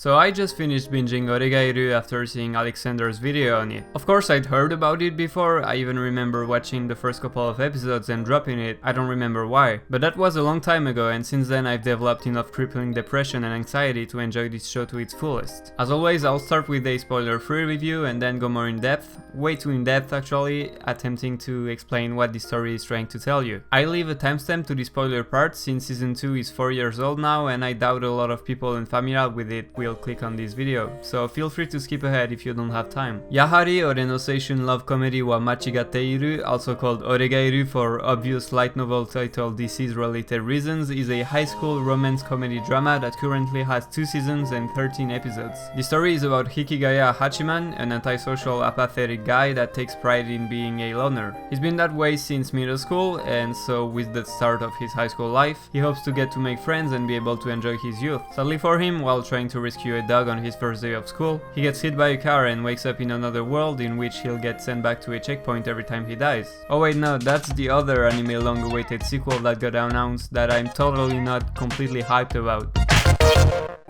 So I just finished binging Oregairu after seeing Alexander's video on it. Of course I'd heard about it before, I even remember watching the first couple of episodes and dropping it, I don't remember why. But that was a long time ago, and since then I've developed enough crippling depression and anxiety to enjoy this show to its fullest. As always, I'll start with a spoiler-free review and then go more in depth, way too in depth actually, attempting to explain what the story is trying to tell you. I leave a timestamp to the spoiler part since season 2 is 4 years old now, and I doubt a lot of people unfamiliar with it will click on this video, so feel free to skip ahead if you don't have time. Yahari, ore no seishun love comedy wa Machigatteiru, also called Oregairu for obvious light novel title disease-related reasons, is a high school romance comedy drama that currently has 2 seasons and 13 episodes. The story is about Hikigaya Hachiman, an antisocial apathetic guy that takes pride in being a loner. He's been that way since middle school, and so with the start of his high school life, he hopes to get to make friends and be able to enjoy his youth. Sadly for him, while trying to rescue a dog on his first day of school, he gets hit by a car and wakes up in another world in which he'll get sent back to a checkpoint every time he dies. Oh wait, no, that's the other anime long-awaited sequel that got announced that I'm totally not completely hyped about.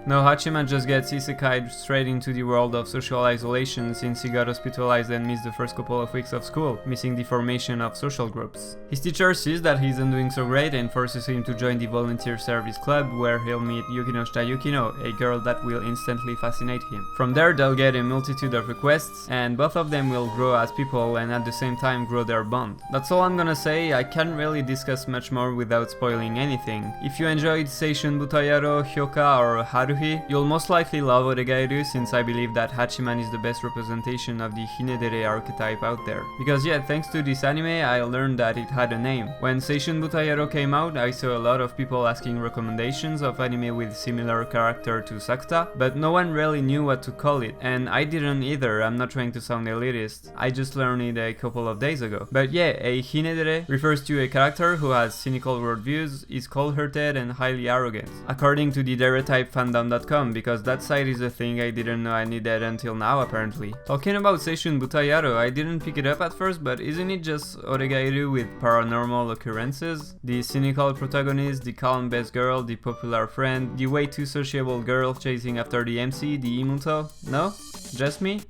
No, Hachiman just gets isekai'd straight into the world of social isolation since he got hospitalized and missed the first couple of weeks of school, missing the formation of social groups. His teacher sees that he isn't doing so great and forces him to join the volunteer service club, where he'll meet Yukino, a girl that will instantly fascinate him. From there they'll get a multitude of requests, and both of them will grow as people and at the same time grow their bond. That's all I'm gonna say. I can't really discuss much more without spoiling anything. If you enjoyed Seishun Butayaro, Hyoka or Haruhi, you'll most likely love Oregairu, since I believe that Hachiman is the best representation of the hinedere archetype out there. Because yeah, thanks to this anime, I learned that it had a name. When Seishun Butayaro came out, I saw a lot of people asking recommendations of anime with similar character to Sakuta, but no one really knew what to call it, and I didn't either. I'm not trying to sound elitist, I just learned it a couple of days ago. But yeah, a hinedere refers to a character who has cynical worldviews, is cold-hearted and highly arrogant, according to the Deretype fandom.com, because that site is a thing I didn't know I needed until now apparently. Talking about Seishun Butayaro, I didn't pick it up at first, but isn't it just Oregairu with paranormal occurrences? The cynical protagonist, the calm best girl, the popular friend, the way too sociable girl chasing after the MC, the imuto? No? Just me?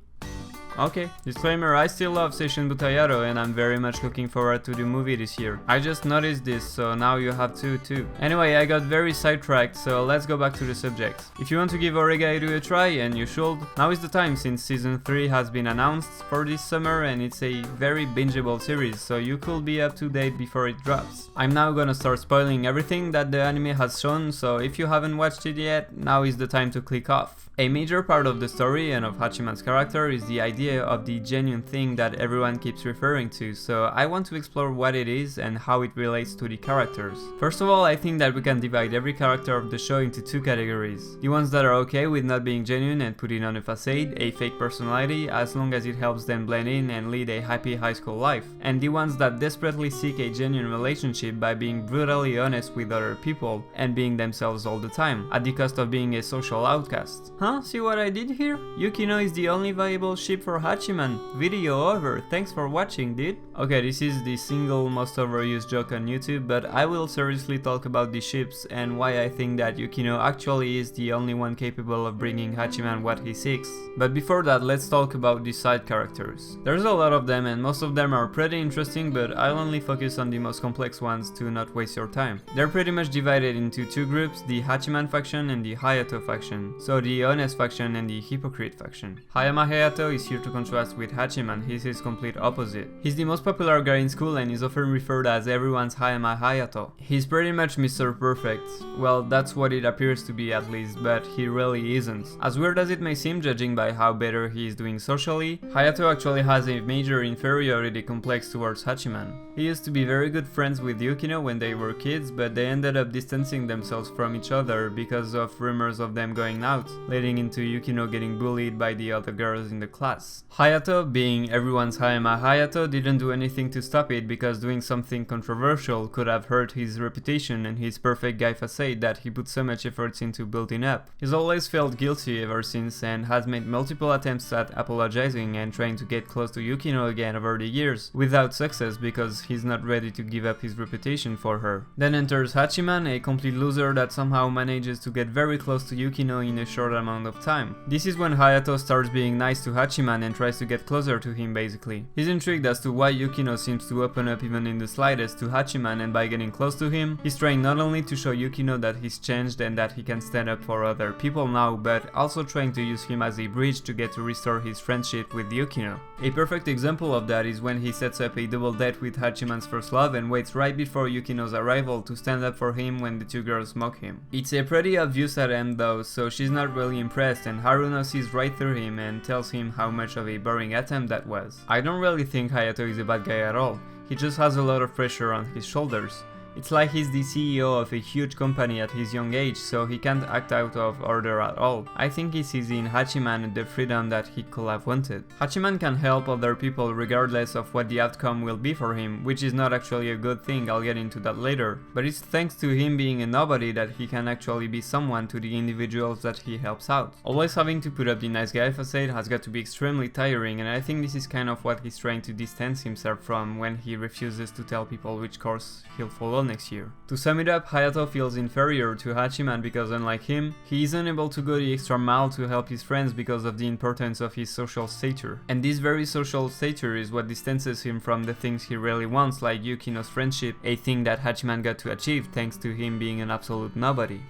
Okay. Disclaimer, I still love Seishun Butayaro and I'm very much looking forward to the movie this year. I just noticed this, so now you have to too. Anyway, I got very sidetracked, so let's go back to the subject. If you want to give Oregairu a try, and you should, now is the time, since season 3 has been announced for this summer and it's a very bingeable series, so you could be up to date before it drops. I'm now gonna start spoiling everything that the anime has shown, so if you haven't watched it yet, now is the time to click off. A major part of the story and of Hachiman's character is the idea of the genuine thing that everyone keeps referring to, so I want to explore what it is and how it relates to the characters. First of all, I think that we can divide every character of the show into 2 categories. The ones that are okay with not being genuine and putting on a facade, a fake personality, as long as it helps them blend in and lead a happy high school life. And the ones that desperately seek a genuine relationship by being brutally honest with other people and being themselves all the time, at the cost of being a social outcast. Huh? See what I did here? Yukino is the only viable ship for Hachiman. Video over. Thanks for watching, dude. Okay, this is the single most overused joke on YouTube, but I will seriously talk about the ships and why I think that Yukino actually is the only one capable of bringing Hachiman what he seeks. But before that, let's talk about the side characters. There's a lot of them and most of them are pretty interesting, but I'll only focus on the most complex ones to not waste your time. They're pretty much divided into 2 groups, the Hachiman faction and the Hayato faction. So the honest faction and the hypocrite faction. Hayama Hayato is here to contrast with Hachiman, he's his complete opposite. He's the most popular guy in school and is often referred as everyone's Hayama Hayato. He's pretty much Mr. Perfect. Well, that's what it appears to be at least, but he really isn't. As weird as it may seem judging by how better he is doing socially, Hayato actually has a major inferiority complex towards Hachiman. He used to be very good friends with Yukino when they were kids, but they ended up distancing themselves from each other because of rumors of them going out, leading into Yukino getting bullied by the other girls in the class. Hayato, being everyone's Hayama Hayato, didn't do anything to stop it because doing something controversial could have hurt his reputation and his perfect guy facade that he put so much efforts into building up. He's always felt guilty ever since and has made multiple attempts at apologizing and trying to get close to Yukino again over the years, without success because he's not ready to give up his reputation for her. Then enters Hachiman, a complete loser that somehow manages to get very close to Yukino in a short amount amount of time. This is when Hayato starts being nice to Hachiman and tries to get closer to him basically. He's intrigued as to why Yukino seems to open up even in the slightest to Hachiman, and by getting close to him, he's trying not only to show Yukino that he's changed and that he can stand up for other people now, but also trying to use him as a bridge to get to restore his friendship with Yukino. A perfect example of that is when he sets up a double date with Hachiman's first love and waits right before Yukino's arrival to stand up for him when the two girls mock him. It's a pretty obvious at end though, so she's not really impressed, and Haruno sees right through him and tells him how much of a boring attempt that was. I don't really think Hayato is a bad guy at all, he just has a lot of pressure on his shoulders. It's like he's the CEO of a huge company at his young age, so he can't act out of order at all. I think he sees in Hachiman the freedom that he could have wanted. Hachiman can help other people regardless of what the outcome will be for him, which is not actually a good thing, I'll get into that later. But it's thanks to him being a nobody that he can actually be someone to the individuals that he helps out. Always having to put up the nice guy facade has got to be extremely tiring, and I think this is kind of what he's trying to distance himself from when he refuses to tell people which course he'll follow next year. To sum it up, Hayato feels inferior to Hachiman because unlike him, he isn't able to go the extra mile to help his friends because of the importance of his social stature. And this very social stature is what distances him from the things he really wants, like Yukino's friendship, a thing that Hachiman got to achieve thanks to him being an absolute nobody.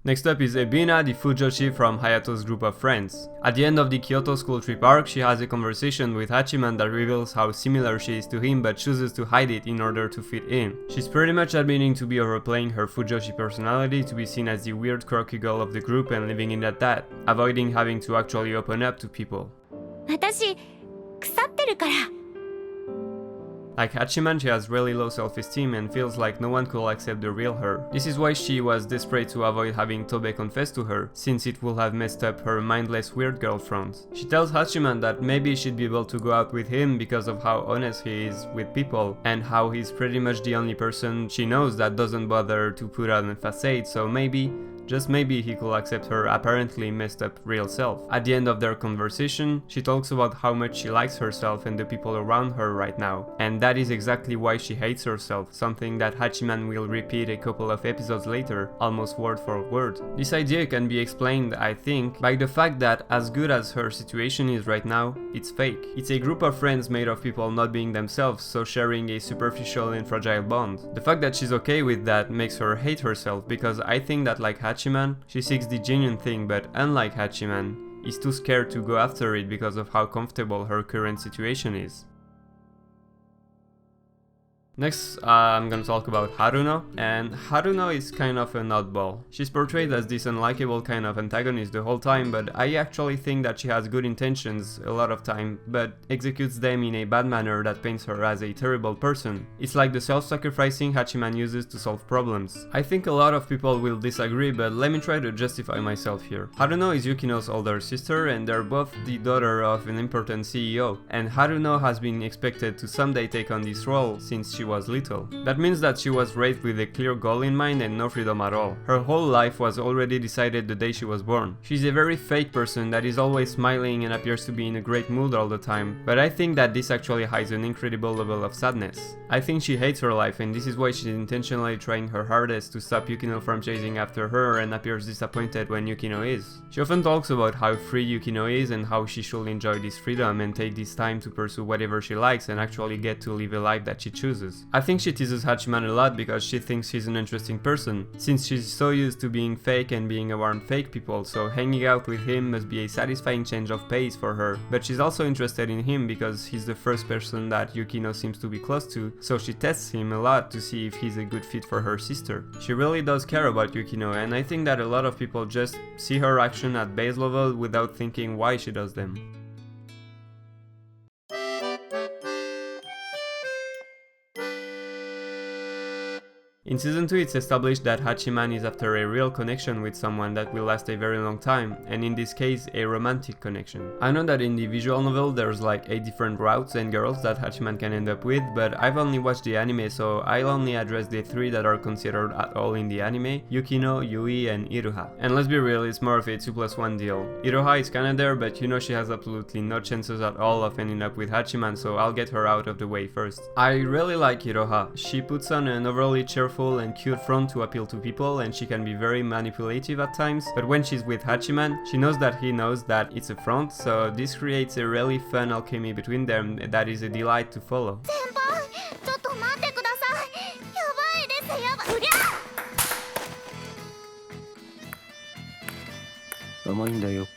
Next up is Ebina, the Fujoshi from Hayato's group of friends. At the end of the Kyoto school trip arc, she has a conversation with Hachiman that reveals how similar she is to him but chooses to hide it in order to fit in. She's pretty much admitting to be overplaying her Fujoshi personality to be seen as the weird quirky girl of the group and leaving it at that, avoiding having to actually open up to people. 私、腐ってるから。 Like Hachiman, she has really low self-esteem and feels like no one could accept the real her. This is why she was desperate to avoid having Tobe confess to her, since it would have messed up her mindless weird girl front. She tells Hachiman that maybe she'd be able to go out with him because of how honest he is with people, and how he's pretty much the only person she knows that doesn't bother to put on a facade, so maybe, just maybe, he could accept her apparently messed up real self. At the end of their conversation, she talks about how much she likes herself and the people around her right now, and that is exactly why she hates herself, something that Hachiman will repeat a couple of episodes later, almost word for word. This idea can be explained, I think, by the fact that as good as her situation is right now, it's fake. It's a group of friends made of people not being themselves, so sharing a superficial and fragile bond. The fact that she's okay with that makes her hate herself, because I think that like Hachiman, she seeks the genuine thing, but unlike Hachiman, is too scared to go after it because of how comfortable her current situation is. Next, I'm gonna talk about Haruno, and Haruno is kind of an oddball. She's portrayed as this unlikable kind of antagonist the whole time, but I actually think that she has good intentions a lot of time, but executes them in a bad manner that paints her as a terrible person. It's like the self-sacrificing Hachiman uses to solve problems. I think a lot of people will disagree, but let me try to justify myself here. Haruno is Yukino's older sister, and they're both the daughter of an important CEO, and Haruno has been expected to someday take on this role since she was little. That means that she was raised with a clear goal in mind and no freedom at all. Her whole life was already decided the day she was born. She's a very fake person that is always smiling and appears to be in a great mood all the time, but I think that this actually hides an incredible level of sadness. I think she hates her life, and this is why she's intentionally trying her hardest to stop Yukino from chasing after her and appears disappointed when Yukino is. She often talks about how free Yukino is and how she should enjoy this freedom and take this time to pursue whatever she likes and actually get to live a life that she chooses. I think she teases Hachiman a lot because she thinks he's an interesting person, since she's so used to being fake and being around fake people, so hanging out with him must be a satisfying change of pace for her. But she's also interested in him because he's the first person that Yukino seems to be close to, so she tests him a lot to see if he's a good fit for her sister. She really does care about Yukino, and I think that a lot of people just see her action at base level without thinking why she does them. In season 2 it's established that Hachiman is after a real connection with someone that will last a very long time, and in this case a romantic connection. I know that in the visual novel there's like 8 different routes and girls that Hachiman can end up with, but I've only watched the anime, so I'll only address the 3 that are considered at all in the anime: Yukino, Yui and Iroha. And let's be real, it's more of a 2+1 deal. Iroha is kinda there, but you know she has absolutely no chances at all of ending up with Hachiman, so I'll get her out of the way first. I really like Iroha. She puts on an overly cheerful playful and cute front to appeal to people, and she can be very manipulative at times, but when she's with Hachiman, she knows that he knows that it's a front, so this creates a really fun alchemy between them that is a delight to follow. 先輩ちょっと待ってくださいやばいですやばいうりゃ甘いんだよ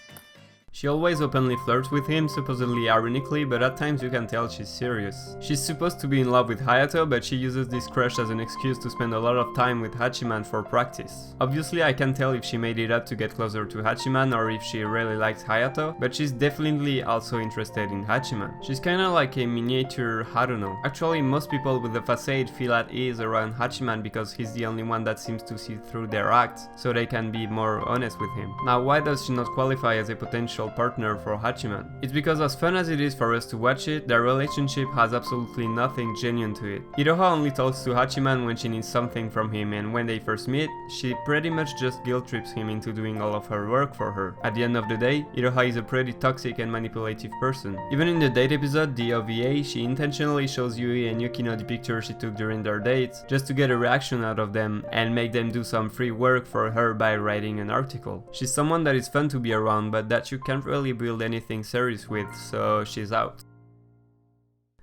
She always openly flirts with him, supposedly ironically, but at times you can tell she's serious. She's supposed to be in love with Hayato, but she uses this crush as an excuse to spend a lot of time with Hachiman for practice. Obviously I can't tell if she made it up to get closer to Hachiman or if she really likes Hayato, but she's definitely also interested in Hachiman. She's kinda like a miniature Haruno. Actually, most people with the facade feel at ease around Hachiman because he's the only one that seems to see through their acts, so they can be more honest with him. Now, why does she not qualify as a potential partner for Hachiman? It's because as fun as it is for us to watch it, their relationship has absolutely nothing genuine to it. Iroha only talks to Hachiman when she needs something from him, and when they first meet, she pretty much just guilt trips him into doing all of her work for her. At the end of the day, Iroha is a pretty toxic and manipulative person. Even in the date episode, the OVA, she intentionally shows Yui and Yukino the picture she took during their dates, just to get a reaction out of them and make them do some free work for her by writing an article. She's someone that is fun to be around, but that you can't really build anything serious with, so she's out.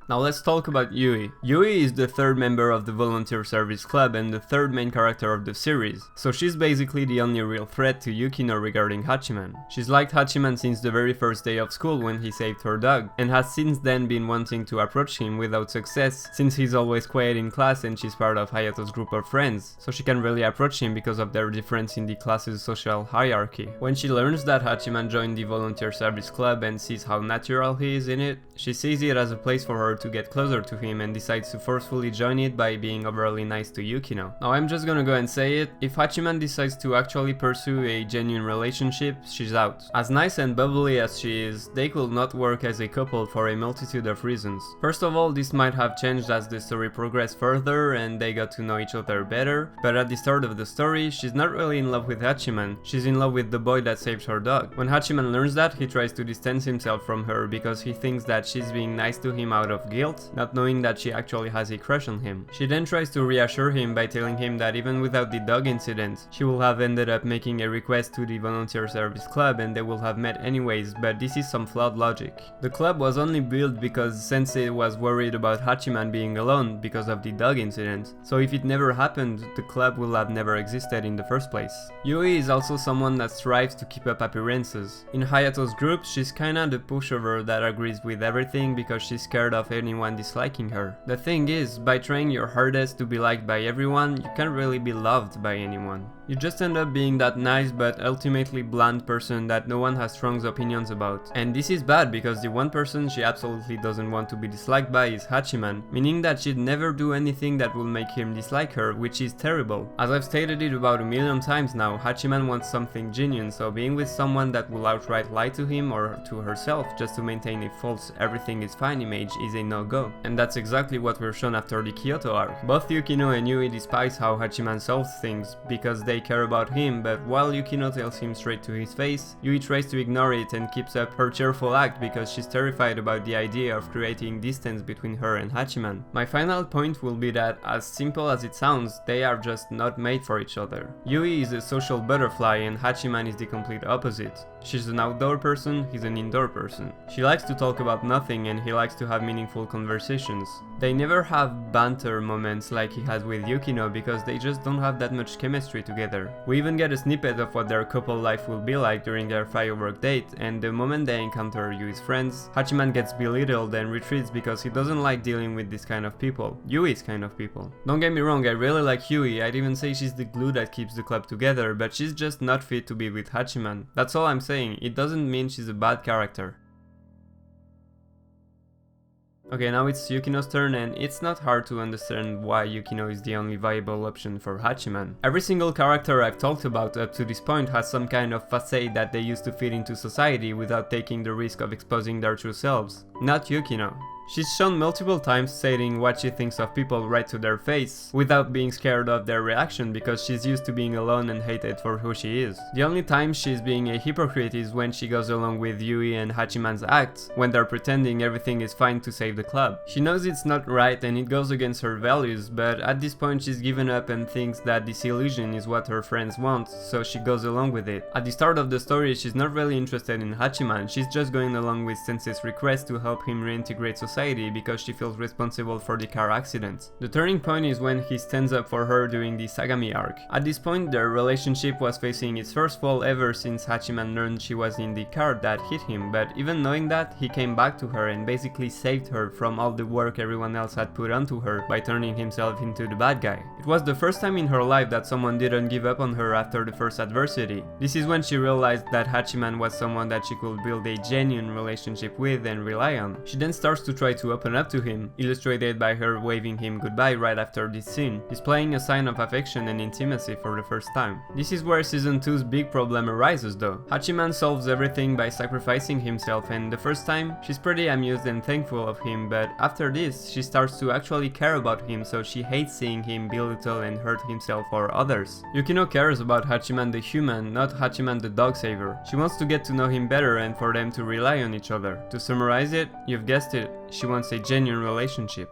Now let's talk about Yui. Yui is the third member of the volunteer service club and the third main character of the series, so she's basically the only real threat to Yukino regarding Hachiman. She's liked Hachiman since the very first day of school when he saved her dog, and has since then been wanting to approach him without success, since he's always quiet in class and she's part of Hayato's group of friends, so she can really approach him because of their difference in the class's social hierarchy. When she learns that Hachiman joined the volunteer service club and sees how natural he is in it, she sees it as a place for her to get closer to him and decides to forcefully join it by being overly nice to Yukino. Now I'm just gonna go and say it, if Hachiman decides to actually pursue a genuine relationship, she's out. As nice and bubbly as she is, they could not work as a couple for a multitude of reasons. First of all, this might have changed as the story progressed further and they got to know each other better, but at the start of the story, she's not really in love with Hachiman, she's in love with the boy that saved her dog. When Hachiman learns that, he tries to distance himself from her because he thinks that she's being nice to him out of guilt, not knowing that she actually has a crush on him. She then tries to reassure him by telling him that even without the dog incident, she will have ended up making a request to the volunteer service club and they will have met anyways, but this is some flawed logic. The club was only built because Sensei was worried about Hachiman being alone because of the dog incident, so if it never happened, the club will have never existed in the first place. Yui is also someone that strives to keep up appearances. In Hayato's group, she's kinda the pushover that agrees with everything because she's scared of anyone disliking her. The thing is, by trying your hardest to be liked by everyone, you can't really be loved by anyone. You just end up being that nice but ultimately bland person that no one has strong opinions about. And this is bad because the one person she absolutely doesn't want to be disliked by is Hachiman, meaning that she'd never do anything that will make him dislike her, which is terrible. As I've stated it about a million times now, Hachiman wants something genuine, so being with someone that will outright lie to him or to herself just to maintain a false everything is fine image is a no-go. And that's exactly what we're shown after the Kyoto arc. Both Yukino and Yui despise how Hachiman solves things because they care about him, but while Yukino tells him straight to his face, Yui tries to ignore it and keeps up her cheerful act because she's terrified about the idea of creating distance between her and Hachiman. My final point will be that, as simple as it sounds, they are just not made for each other. Yui is a social butterfly and Hachiman is the complete opposite. She's an outdoor person, he's an indoor person. She likes to talk about nothing and he likes to have meaningful conversations. They never have banter moments like he has with Yukino because they just don't have that much chemistry together. We even get a snippet of what their couple life will be like during their firework date, and the moment they encounter Yui's friends, Hachiman gets belittled and retreats because he doesn't like dealing with this kind of people, Yui's kind of people. Don't get me wrong, I really like Yui, I'd even say she's the glue that keeps the club together, but she's just not fit to be with Hachiman. That's all I'm saying. It doesn't mean she's a bad character. Okay, now it's Yukino's turn, and it's not hard to understand why Yukino is the only viable option for Hachiman. Every single character I've talked about up to this point has some kind of facade that they use to fit into society without taking the risk of exposing their true selves. Not Yukino. She's shown multiple times stating what she thinks of people right to their face, without being scared of their reaction because she's used to being alone and hated for who she is. The only time she's being a hypocrite is when she goes along with Yui and Hachiman's acts, when they're pretending everything is fine to save the club. She knows it's not right and it goes against her values, but at this point she's given up and thinks that this illusion is what her friends want, so she goes along with it. At the start of the story, she's not really interested in Hachiman, she's just going along with Sensei's request to help him reintegrate society because she feels responsible for the car accident. The turning point is when he stands up for her during the Sagami arc. At this point, their relationship was facing its first fall ever since Hachiman learned she was in the car that hit him, but even knowing that, he came back to her and basically saved her from all the work everyone else had put onto her by turning himself into the bad guy. It was the first time in her life that someone didn't give up on her after the first adversity. This is when she realized that Hachiman was someone that she could build a genuine relationship with and rely on. She then starts to try to open up to him, illustrated by her waving him goodbye right after this scene, displaying a sign of affection and intimacy for the first time. This is where season 2's big problem arises though. Hachiman solves everything by sacrificing himself, and the first time, she's pretty amused and thankful of him, but after this, she starts to actually care about him, so she hates seeing him belittle and hurt himself or others. Yukino cares about Hachiman the human, not Hachiman the dog saver. She wants to get to know him better and for them to rely on each other. To summarize it, you've guessed it, she wants a genuine relationship.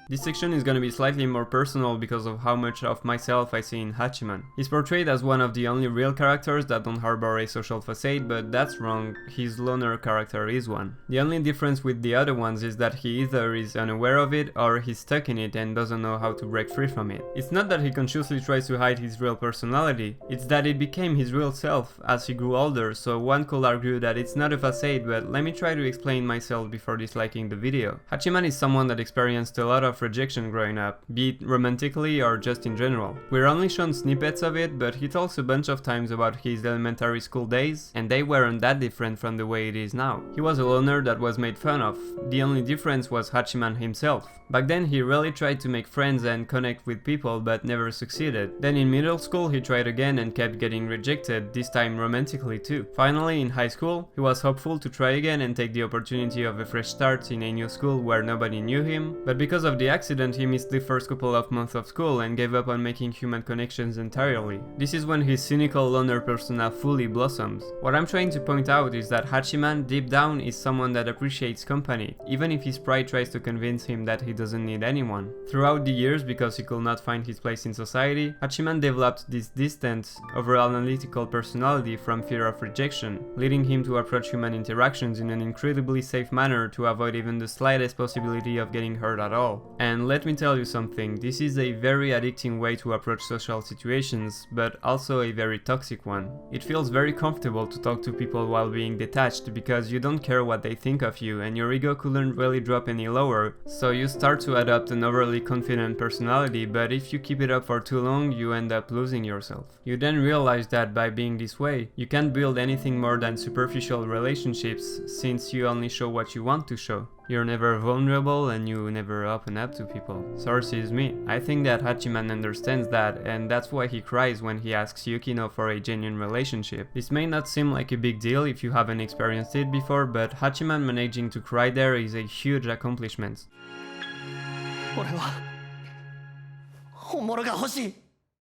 This section is gonna be slightly more personal because of how much of myself I see in Hachiman. He's portrayed as one of the only real characters that don't harbor a social facade, but that's wrong, his loner character is one. The only difference with the other ones is that he either is unaware of it or he's stuck in it and doesn't know how to break free from it. It's not that he consciously tries to hide his real personality, it's that it became his real self as he grew older, so one could argue that it's not a facade, but let me try to explain myself before disliking the video. Hachiman is someone that experienced a lot of rejection growing up, be it romantically or just in general. We're only shown snippets of it, but he talks a bunch of times about his elementary school days, and they weren't that different from the way it is now. He was a loner that was made fun of. The only difference was Hachiman himself. Back then he really tried to make friends and connect with people but never succeeded. Then in middle school he tried again and kept getting rejected, this time romantically too. Finally in high school he was hopeful to try again and take the opportunity of a fresh start in a new school where nobody knew him, but because of the accident he missed the first couple of months of school and gave up on making human connections entirely. This is when his cynical loner persona fully blossoms. What I'm trying to point out is that Hachiman deep down is someone that appreciates company, even if his pride tries to convince him that he doesn't need anyone. Throughout the years, because he could not find his place in society, Hachiman developed this distant, over-analytical personality from fear of rejection, leading him to approach human interactions in an incredibly safe manner to avoid even the slightest possibility of getting hurt at all. And let me tell you something, this is a very addicting way to approach social situations, but also a very toxic one. It feels very comfortable to talk to people while being detached because you don't care what they think of you and your ego couldn't really drop any lower, so you start to adopt an overly confident personality, but if you keep it up for too long, you end up losing yourself. You then realize that by being this way, you can't build anything more than superficial relationships since you only show what you want to show. You're never vulnerable and you never open up to people. Source is me. I think that Hachiman understands that, and that's why he cries when he asks Yukino for a genuine relationship. This may not seem like a big deal if you haven't experienced it before, but Hachiman managing to cry there is a huge accomplishment.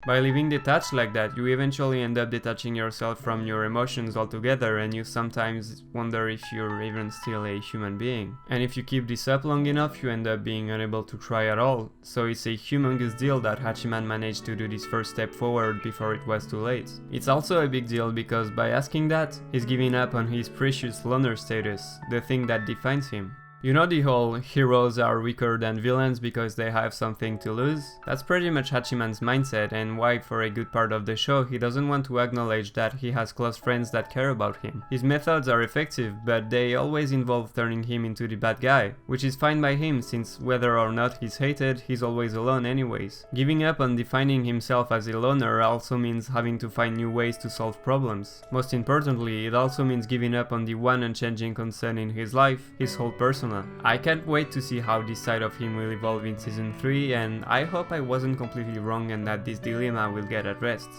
By living detached like that, you eventually end up detaching yourself from your emotions altogether, and you sometimes wonder if you're even still a human being. And if you keep this up long enough, you end up being unable to try at all. So it's a humongous deal that Hachiman managed to do this first step forward before it was too late. It's also a big deal because by asking that, he's giving up on his precious loner status, the thing that defines him. You know the whole heroes are weaker than villains because they have something to lose? That's pretty much Hachiman's mindset and why for a good part of the show he doesn't want to acknowledge that he has close friends that care about him. His methods are effective, but they always involve turning him into the bad guy, which is fine by him since whether or not he's hated, he's always alone anyways. Giving up on defining himself as a loner also means having to find new ways to solve problems. Most importantly, it also means giving up on the one unchanging concern in his life, his whole persona. I can't wait to see how this side of him will evolve in season 3, and I hope I wasn't completely wrong and that this dilemma will get addressed.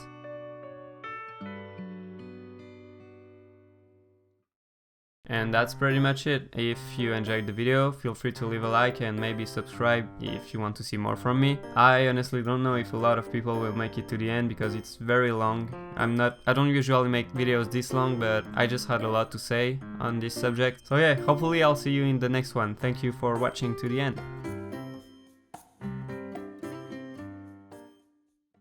And that's pretty much it. If you enjoyed the video, feel free to leave a like and maybe subscribe if you want to see more from me. I honestly don't know if a lot of people will make it to the end because it's very long. I don't usually make videos this long, but I just had a lot to say on this subject. So yeah, hopefully I'll see you in the next one. Thank you for watching to the end.